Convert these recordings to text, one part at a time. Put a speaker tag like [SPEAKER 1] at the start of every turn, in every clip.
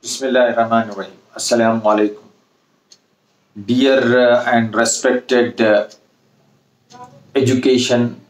[SPEAKER 1] Bismillahirrahmanirrahim. Assalamu alaikum. Dear and respected education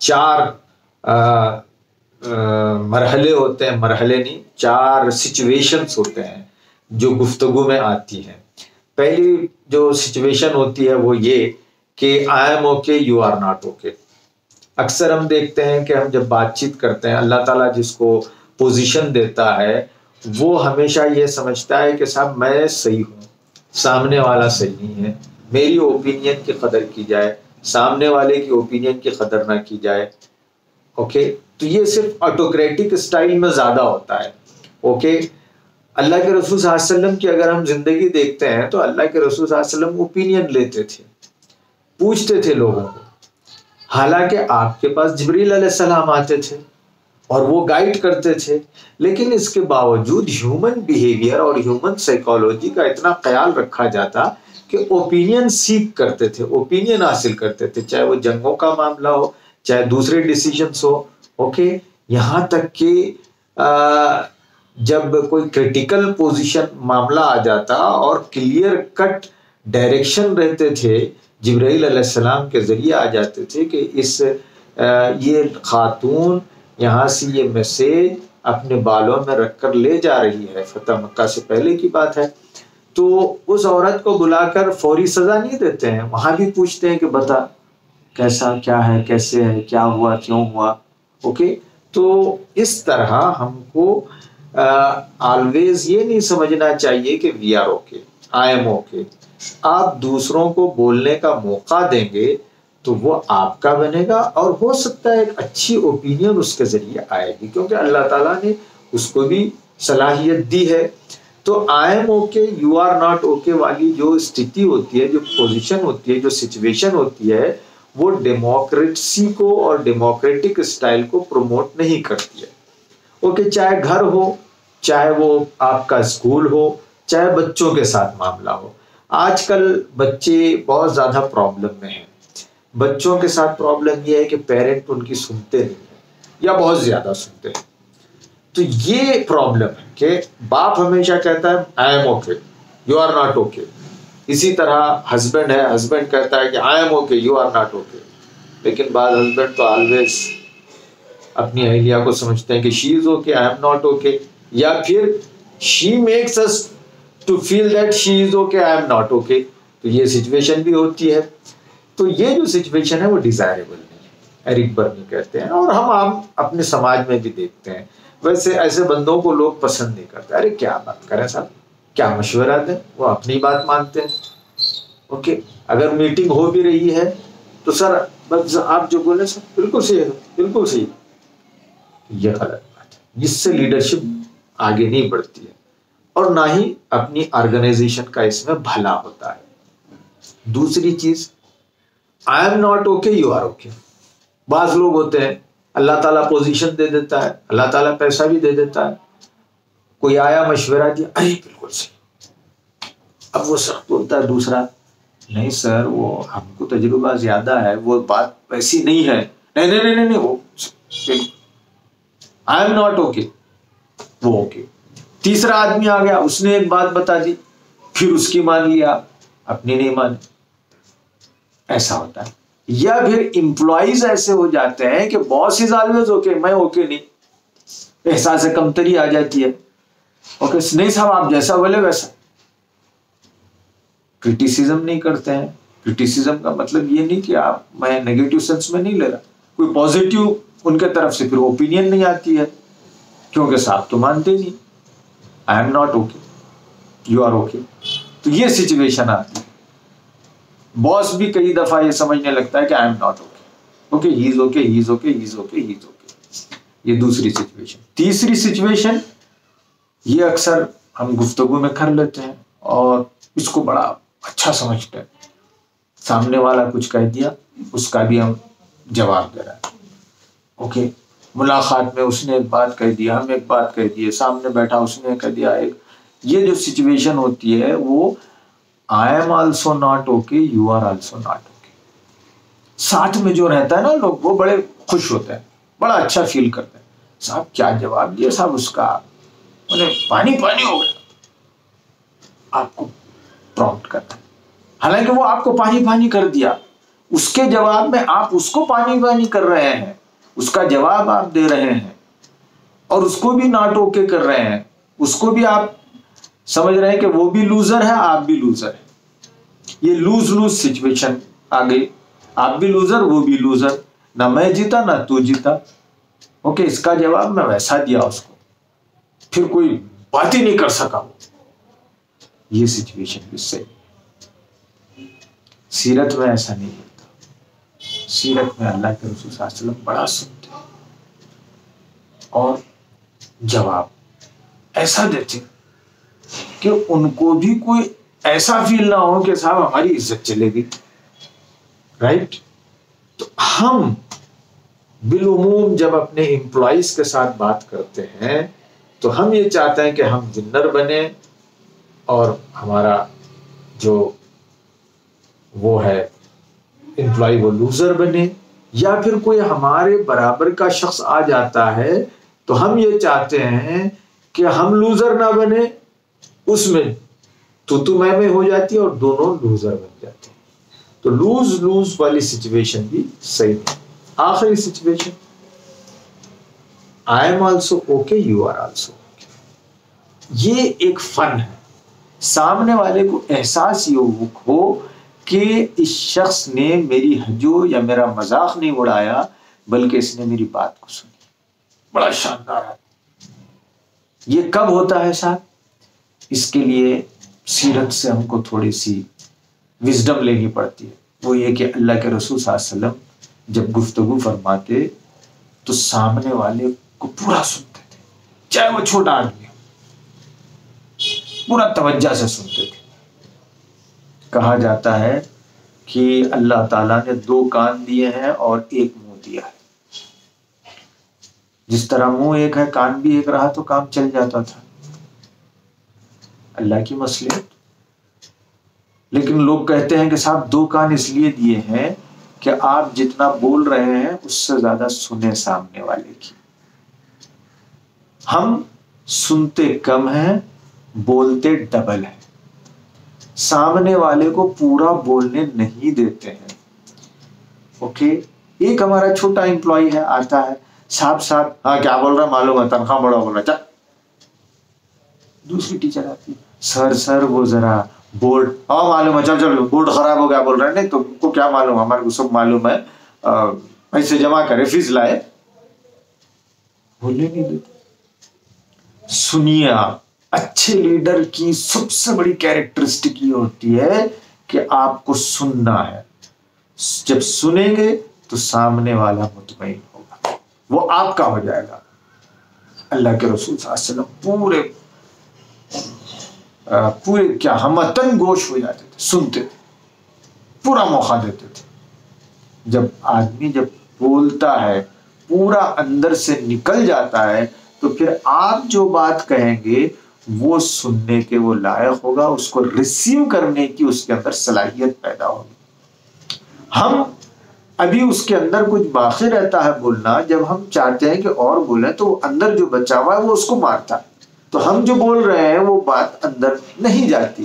[SPEAKER 1] 4 مرحلے ہوتے ہیں، مرحلے نہیں، 4 سچویشنز ہوتے ہیں جو گفتگو میں آتی ہیں۔ پہلی جو سچویشن ہوتی ہے وہ یہ کہ I am okay you are not okay. اکثر ہم دیکھتے ہیں کہ ہم جب بات چیت کرتے ہیں، اللہ تعالیٰ جس کو پوزیشن دیتا ہے وہ ہمیشہ یہ سمجھتا ہے کہ صاحب میں صحیح ہوں، سامنے والا صحیح نہیں ہے، میری اوپینین کی قدر کی جائے، سامنے والے کی اوپینین کی قدر نہ کی جائے۔ اوکے، تو یہ صرف آٹوکریٹک اسٹائل میں زیادہ ہوتا ہے۔ اوکے، اللہ کے رسول صلی اللہ علیہ وسلم کی اگر ہم زندگی دیکھتے ہیں تو اللہ کے رسول صلی اللہ علیہ وسلم اوپینین لیتے تھے، پوچھتے تھے لوگوں کو، حالانکہ آپ کے پاس جبریل علیہ السلام آتے تھے اور وہ گائیڈ کرتے تھے، لیکن اس کے باوجود ہیومن بیہیویئر اور ہیومن سائیکالوجی کا اتنا خیال رکھا جاتا کہ اوپینین سیکھ کرتے تھے، اوپینین حاصل کرتے تھے، چاہے وہ جنگوں کا معاملہ ہو، چاہے دوسرے ڈیسیجنس ہو۔ اوکے، یہاں تک کہ جب کوئی کریٹیکل پوزیشن معاملہ آ جاتا اور کلیئر کٹ ڈائریکشن رہتے تھے، جبرائیل علیہ السلام کے ذریعے آ جاتے تھے کہ یہ خاتون یہاں سے یہ میسیج اپنے بالوں میں رکھ کر لے جا رہی ہے، فتح مکہ سے پہلے کی بات ہے، تو اس عورت کو بلا کر فوری سزا نہیں دیتے ہیں، وہاں بھی پوچھتے ہیں کہ بتا کیسا کیا ہے، کیسے ہے، کیا ہوا، کیوں ہوا۔ اوکے، تو اس طرح ہم کو آلویز یہ نہیں سمجھنا چاہیے کہ we are okay, I am okay. آپ دوسروں کو بولنے کا موقع دیں گے تو وہ آپ کا بنے گا، اور ہو سکتا ہے ایک اچھی اوپینین اس کے ذریعے آئے گی، کیونکہ اللہ تعالیٰ نے اس کو بھی صلاحیت دی ہے۔ تو I am okay you are not okay والی جو استھتی ہوتی ہے، جو پوزیشن ہوتی ہے، جو سچویشن ہوتی ہے، وہ ڈیموکریسی کو اور ڈیموکریٹک اسٹائل کو پروموٹ نہیں کرتی ہے۔ اوکے، چاہے گھر ہو، چاہے وہ آپ کا اسکول ہو، چاہے بچوں کے ساتھ معاملہ ہو۔ آج کل بچے بہت زیادہ پرابلم میں ہیں۔ بچوں کے ساتھ پرابلم یہ ہے کہ پیرنٹ ان کی سنتے نہیں ہیں یا بہت زیادہ سنتے ہیں، تو یہ پرابلم ہے کہ باپ ہمیشہ کہتا ہے I am okay you are not okay, اسی طرح ہسبینڈ ہے، ہسبینڈ کہتا ہے کہ I am okay you are not okay, لیکن بعض ہسبینڈ تو آلویز اپنی اہلیہ کو سمجھتے ہیں کہ she is okay I am not okay, یا پھر she makes us to feel that she is okay I am not okay, تو یہ سچویشن بھی ہوتی ہے۔ تو یہ جو سچویشن ہے وہ ڈیزائریبل نہیں ہے، ایرک برنی کہتے ہیں، اور ہم عام اپنے سماج میں بھی دیکھتے ہیں۔ ویسے ایسے بندوں کو لوگ پسند نہیں کرتے، ارے کیا بات کریں صاحب، کیا مشورہ دیں، وہ اپنی بات مانتے ہیں۔ اوکے، اگر میٹنگ ہو بھی رہی ہے تو سر بس آپ جو بولیں سر بالکل صحیح ہے، بالکل صحیح، یہ غلط بات ہے، جس سے لیڈرشپ آگے نہیں بڑھتی ہے اور نہ ہی اپنی آرگنائزیشن کا اس میں بھلا ہوتا ہے۔ دوسری چیز، I am not okay you are okay. بعض لوگ ہوتے ہیں اللہ تعالیٰ پوزیشن دے دیتا ہے، اللہ تعالیٰ پیسہ بھی دے دیتا ہے، کوئی آیا مشورہ دیا، ارے بالکل صحیح، اب وہ سخت بولتا ہے دوسرا، نہیں سر وہ ہم کو تجربہ زیادہ ہے، وہ بات ویسی نہیں ہے، نہیں نہیں نہیں نہیں وہ آئی ایم ناٹ اوکے، وہ اوکے۔ تیسرا آدمی آ گیا، اس نے ایک بات بتا دی، پھر اس کی مان لیا، اپنی نہیں مانی، ایسا ہوتا ہے۔ یا پھر امپلائیز ایسے ہو جاتے ہیں کہ باس از آلویز اوکے، میں اوکے نہیں، احساس کمتری آ جاتی ہے، اوکے نہیں صاحب آپ جیسا بولے ویسا۔ کرٹیسزم نہیں کرتے ہیں، کرٹیسزم کا مطلب یہ نہیں کہ آپ، میں نیگیٹو سینس میں نہیں لے رہا، کوئی پازیٹیو ان کے طرف سے پھر اوپینین نہیں آتی ہے، کیونکہ صاحب تو مانتے نہیں، I am not okay you are okay. تو یہ سچویشن آتی ہے، باس بھی کئی دفعہ یہ سمجھنے لگتا ہے کہ I am not okay, okay he is okay he is okay he is okay he is okay. یہ دوسری سچویشن۔ تیسری سچویشن، یہ اکثر ہم گفتگو میں کر لیتے ہیں اور اس کو بڑا اچھا سمجھتے ہیں، سامنے والا کچھ کہہ دیا اس کا بھی ہم جواب دے رہے ہیں۔ اوکے، ملاقات میں اس نے ایک بات کہہ دیا، ہم ایک بات کہہ دیے، سامنے بیٹھا اس نے کہہ دیا ایک، یہ جو سچویشن ہوتی ہے وہ I am also not okay you are also not okay. ساتھ میں جو رہتا ہے نا لوگ، وہ بڑے خوش ہوتے ہیں، بڑا اچھا فیل کرتے ہیں، صاحب کیا جواب دیا صاحب، اس کا انہیں پانی پانی ہو گیا، آپ کو پرومپٹ کرتا ہے، حالانکہ وہ آپ کو پانی پانی کر دیا، اس کے جواب میں آپ اس کو پانی پانی کر رہے ہیں، اس کا جواب آپ دے رہے ہیں، اور اس کو بھی ناٹ اوکے کر رہے ہیں, اس کو بھی آپ سمجھ رہے ہیں کہ وہ بھی لوزر ہے, آپ بھی لوزر ہے. یہ لوز لوز سچویشن آ گئی, آپ بھی لوزر وہ بھی لوزر, نہ میں جیتا نہ تو جیتا. اوکے, اس کا جواب میں ویسا دیا اس کو, پھر کوئی بات ہی نہیں کر سکا وہ. یہ سچویشن بھی صحیح. سیرت میں ایسا نہیں ہوتا. سیرت میں اللہ کے رسول صلی اللہ علیہ وسلم بڑا سنتے اور جواب ایسا دیتے کہ ان کو بھی کوئی ایسا فیل نہ ہو کہ صاحب ہماری عزت چلے گی. رائٹ. تو ہم بالعموم جب اپنے امپلائیز کے ساتھ بات کرتے ہیں تو ہم یہ چاہتے ہیں کہ ہم ونر بنے اور ہمارا جو وہ ہے امپلائی وہ لوزر بنے, یا پھر کوئی ہمارے برابر کا شخص آ جاتا ہے تو ہم یہ چاہتے ہیں کہ ہم لوزر نہ بنے, اس میں تو میں ہو جاتی ہے اور دونوں لوزر بن جاتے ہیں. تو لوز لوز والی سچویشن بھی صحیح ہے. آخری situation, I am also okay you are also okay. یہ ایک فن ہے, سامنے والے کو احساس یہ ہو کہ اس شخص نے میری ہجو یا میرا مذاق نہیں اڑایا بلکہ اس نے میری بات کو سنی. بڑا شاندار ہے. یہ کب ہوتا ہے صاحب؟ اس کے لیے سیرت سے ہم کو تھوڑی سی وزڈم لینی پڑتی ہے. وہ یہ کہ اللہ کے رسول صلی اللہ علیہ وسلم جب گفتگو فرماتے تو سامنے والے کو پورا سنتے تھے, چاہے وہ چھوٹا آدمی ہو, پورا توجہ سے سنتے تھے. کہا جاتا ہے کہ اللہ تعالیٰ نے 2 کان دیے ہیں اور 1 منہ دیا ہے. جس طرح منہ ایک ہے کان بھی ایک رہا تو کام چل جاتا تھا. اللہ کی مصلحت. لیکن لوگ کہتے ہیں کہ صاحب 2 کان اس لیے دیے ہیں کہ آپ جتنا بول رہے ہیں اس سے زیادہ سنیں سامنے والے کی. ہم سنتے کم ہیں, بولتے ڈبل ہیں. سامنے والے کو پورا بولنے نہیں دیتے ہیں. اوکے, ایک ہمارا چھوٹا امپلائی ہے, آتا ہے صاحب ہاں کیا بول رہا ہے معلوم ہے, تنخواہ بڑا بول رہا ہے. دوسری ٹیچر آتی, سر وہ ذرا بورڈ معلوم ہے, چل بورڈ خراب ہو گیا بول رہے ہیں. نہیں تو کو کیا معلوم, ہمارے کو سب معلوم ہے, پیسے جمع کرے فیس لائے. بولنے نہیں دیتے. سنیے, آپ اچھے لیڈر کی سب سے بڑی کیریکٹرسٹک یہ ہوتی ہے کہ آپ کو سننا ہے. جب سنیں گے تو سامنے والا مطمئن ہوگا, وہ آپ کا ہو جائے گا. اللہ کے رسول صلی اللہ علیہ وسلم پورے کیا ہمتن گوش ہو جاتے تھے, سنتے تھے, پورا موقع دیتے تھے. جب آدمی جب بولتا ہے پورا اندر سے نکل جاتا ہے تو پھر آپ جو بات کہیں گے وہ سننے کے وہ لائق ہوگا, اس کو ریسیو کرنے کی اس کے اندر صلاحیت پیدا ہوگی. ہم ابھی اس کے اندر کچھ باقی رہتا ہے بولنا, جب ہم چاہتے ہیں کہ اور بولیں تو اندر جو بچا ہوا ہے وہ اس کو مارتا ہے, تو ہم جو بول رہے ہیں وہ بات اندر نہیں جاتی,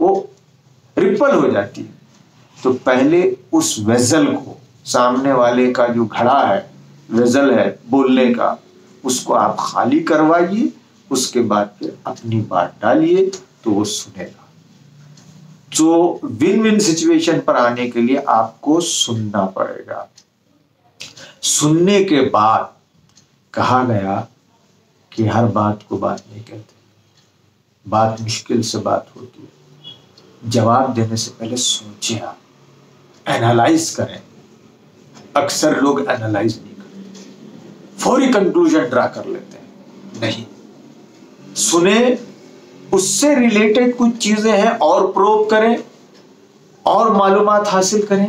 [SPEAKER 1] وہ ریپل ہو جاتی ہے. تو پہلے اس ویزل کو, سامنے والے کا جو گھڑا ہے ویزل ہے بولنے کا, اس کو آپ خالی کروائیے, اس کے بعد پھر اپنی بات ڈالیے تو وہ سنے گا. تو ون ون سچویشن پر آنے کے لیے آپ کو سننا پڑے گا. سننے کے بعد کہا گیا کہ ہر بات کو بات نہیں کہتے, بات مشکل سے بات ہوتی ہے. جواب دینے سے پہلے سوچیں, آپ اینالائز کریں. اکثر لوگ اینالائز نہیں کرتے, فوری کنکلوژن ڈرا کر لیتے ہیں. نہیں, سنیں, اس سے ریلیٹڈ کچھ چیزیں ہیں اور پروب کریں اور معلومات حاصل کریں,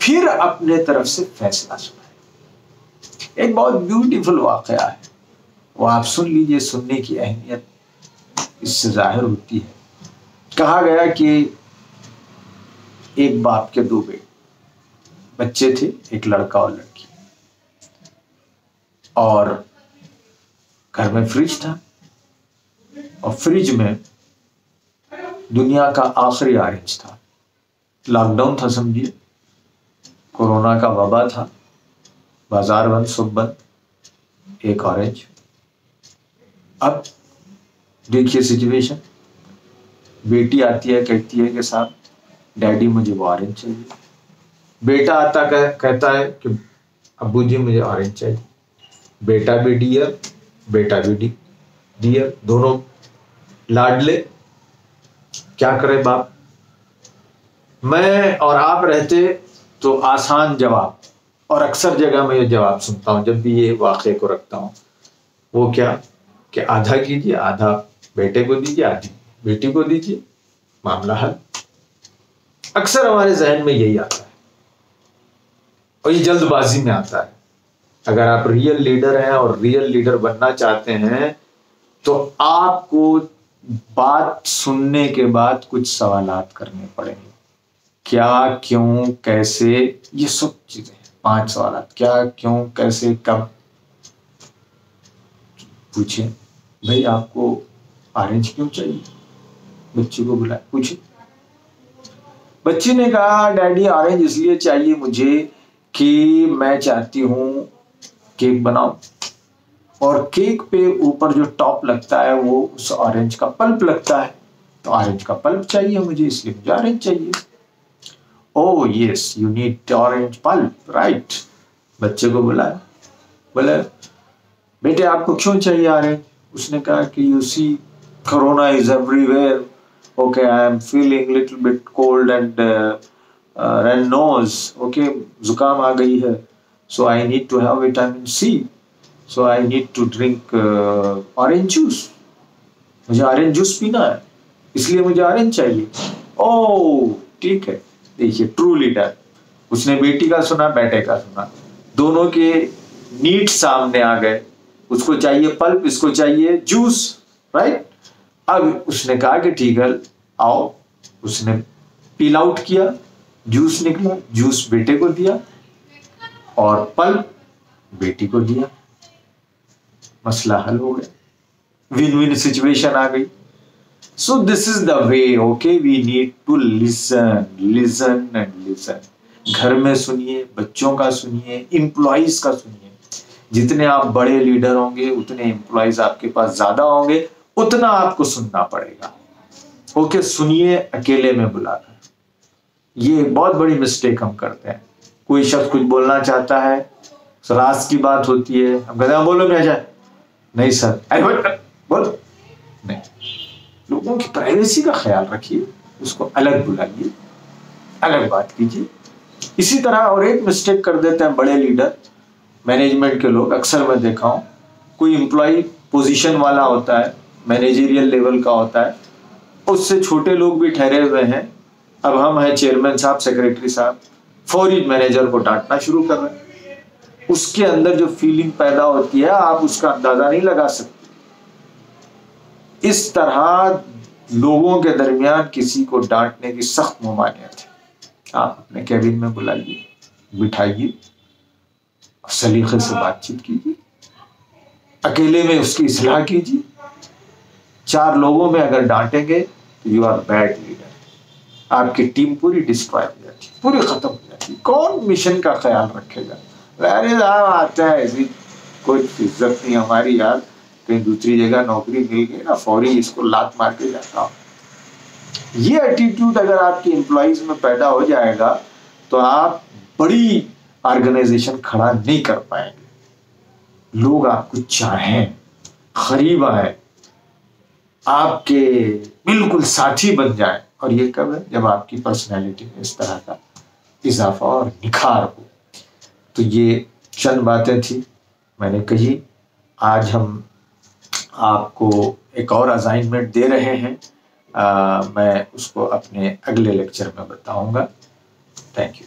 [SPEAKER 1] پھر اپنے طرف سے فیصلہ سنائیں. ایک بہت بیوٹیفل واقعہ ہے, وہ آپ سن لیجئے. سننے کی اہمیت اس سے ظاہر ہوتی ہے. کہا گیا کہ ایک باپ کے 2 بچے تھے, ایک لڑکا اور لڑکی, اور گھر میں فریج تھا, اور فریج میں دنیا کا آخری آرنج تھا. لاک ڈاؤن تھا سمجھیے, کورونا کا وبا تھا, بازار بند, سب بند. ایک آرنج اب دیکھیے سچویشن، بیٹی آتی ہے کہتی ہے کہ صاحب ڈیڈی مجھے وہ آرنج چاہیے، بیٹا آتا کہتا ہے کہ ابو جی مجھے آرنج چاہیے، بیٹا بھی ڈیئر بیٹا بھی ڈیئر، دونوں لاڈلے، کیا کرے باپ؟ میں اور آپ رہتے تو آسان جواب، اور اکثر جگہ میں یہ جواب سنتا ہوں جب بھی یہ واقعے کو رکھتا ہوں، وہ کیا کہ آدھا کیجیے، آدھا بیٹے کو دیجیے، آدھی بیٹی کو دیجیے، معاملہ حل۔ اکثر ہمارے ذہن میں یہی آتا ہے، اور یہ جلد بازی میں آتا ہے۔ اگر آپ ریئل لیڈر ہیں اور ریئل لیڈر بننا چاہتے ہیں تو آپ کو بات سننے کے بعد کچھ سوالات کرنے پڑیں گے، کیا، کیوں، کیسے، یہ سب چیزیں 5 سوالات، کیا، کیوں، کیسے، کب۔ پوچھیں بھائی آپ کو آرنج کیوں چاہیے؟ بچی کو بلائے، پوچھیں۔ بچی نے کہا ڈیڈی آرنج اس لیے چاہیے مجھے کہ میں چاہتی ہوں کیک بناؤں، اور کیک پہ اوپر جو ٹاپ لگتا ہے وہ اس آرنج کا پلپ لگتا ہے، تو آرنج کا پلپ چاہیے مجھے، اس لیے مجھے آرنج چاہیے۔ Oh yes you need orange pulp, right. بچے کو بلایا، بولے بیٹے آپ کو کیوں چاہیے آرنج؟ اس نے کہا کہ you see corona is everywhere, okay I am feeling little bit cold and run nose, okay زکام آ گئی ہے، so I need to have vitamin C, so I need to drink orange juice, مجھے orange juice پینا ہے اس لیے مجھے orange چاہیے۔ او ٹھیک ہے، دیکھیے ٹرو لیڈر، اس نے بیٹی کا سنا، بیٹے کا سنا، دونوں کے نیڈ سامنے آ گئے، اس کو چاہیے پلپ، اس کو چاہیے جوس، رائٹ۔ اب اس نے کہا کہ ٹھیک ہے آؤ، اس نے پیل آؤٹ کیا، جوس نکلا، جوس بیٹے کو دیا اور پلپ بیٹی کو دیا، مسئلہ حل ہو گیا، ون ون سچویشن آ گئی۔ So this is the way, okay we need to listen and listen. گھر میں سنیے، بچوں کا سنیے، امپلائیز کا سنیے، جتنے آپ بڑے لیڈر ہوں گے اتنے امپلائیز آپ کے پاس زیادہ ہوں گے، اتنا آپ کو سننا پڑے گا، اوکے سنیے اکیلے میں بلا کر۔ یہ بہت بڑی مسٹیک ہم کرتے ہیں، کوئی شخص کچھ بولنا چاہتا ہے، راز کی بات ہوتی ہے، ہم کہتے ہیں بولو میں جائے، نہیں سر بولو نہیں، لوگوں کی پرائیویسی کا خیال رکھیے، اس کو الگ بلائیے، الگ بات کیجیے۔ اسی طرح اور ایک مسٹیک کر دیتے ہیں بڑے لیڈر، مینجمنٹ کے لوگ، اکثر میں دیکھا ہوں، کوئی امپلائی پوزیشن والا ہوتا ہے، مینیجریل لیول کا ہوتا ہے، اس سے چھوٹے لوگ بھی ٹھہرے ہوئے ہیں، اب ہم ہیں چیئرمین صاحب، سیکریٹری صاحب، فوری مینیجر کو ڈانٹنا شروع کر رہے ہیں، اس کے اندر جو فیلنگ پیدا ہوتی ہے آپ اس کا اندازہ نہیں لگا سکتے۔ اس طرح لوگوں کے درمیان کسی کو ڈانٹنے کی سخت ممانعت ہے۔ آپ اپنے کیبن میں بلائیے، بٹھائیے، سلیقے سے بات چیت کیجیے، اکیلے میں اس کی اصلاح کیجیے۔ 4 لوگوں میں اگر ڈانٹیں گے تو یو آر بیڈ لیڈر، آپ کی ٹیم پوری ڈسٹرائے ہو جاتی، پوری ختم ہو جاتی، کون مشن کا خیال رکھے گا؟ ارے صاحب آتا ہے ایسی کوئی عزت نہیں ہماری، یار کہیں دوسری جگہ نوکری مل گئی نا فوری اس کو لات مار کے جاتا ہوں۔ یہ ایٹیٹیوڈ اگر آپ کی امپلائیز میں پیدا ہو جائے گا تو آپ بڑی آرگنائزیشن کھڑا نہیں کر پائیں گے، لوگ آپ کو چاہیں، قریب آئیں، آپ کے بالکل ساتھی بن جائیں، اور یہ کب ہے؟ جب آپ کی پرسنالٹی میں اس طرح کا اضافہ اور نکھار ہو۔ تو یہ چند باتیں تھی میں نے کہی، آج ہم آپ کو ایک اور اسائنمنٹ دے رہے ہیں، میں اس کو اپنے اگلے لیکچر میں بتاؤں گا۔ Thank you.